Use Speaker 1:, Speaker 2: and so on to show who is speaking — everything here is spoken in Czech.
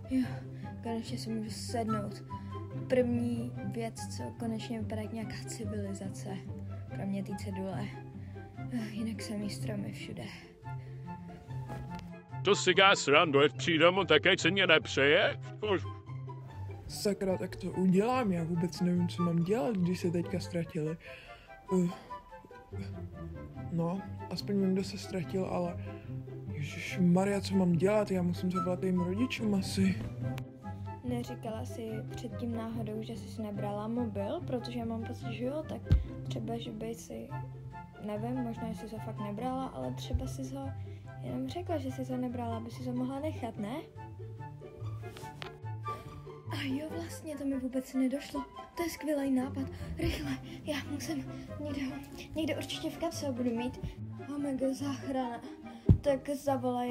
Speaker 1: Jo, konečně si můžu sednout. První věc, co konečně vypadá jak nějaká civilizace. Pro mě ty cedule. Jinak samý stromy všude.
Speaker 2: To si dá srandu, ať přijde domů, také se mě nepřeje?
Speaker 3: Sakra, tak to udělám, já vůbec nevím, co mám dělat, když se teďka ztratili. No, aspoň vím, kdo se ztratil, ale Ježišmarja, co mám dělat, já musím zavolat jejím rodičům asi.
Speaker 1: Neříkala si předtím náhodou, že jsi nebrala mobil, protože já mám pocit, že jo, tak třeba, že by si, nevím, možná, že jsi ho fakt nebrala, ale třeba jsi ho jenom řekla, že jsi ho nebrala, aby si ho mohla nechat, ne? A jo, vlastně, to mi vůbec nedošlo. To je skvělý nápad. Rychle, já musím někde určitě v kapse budu mít. Omega záchrana. Tak zavolaj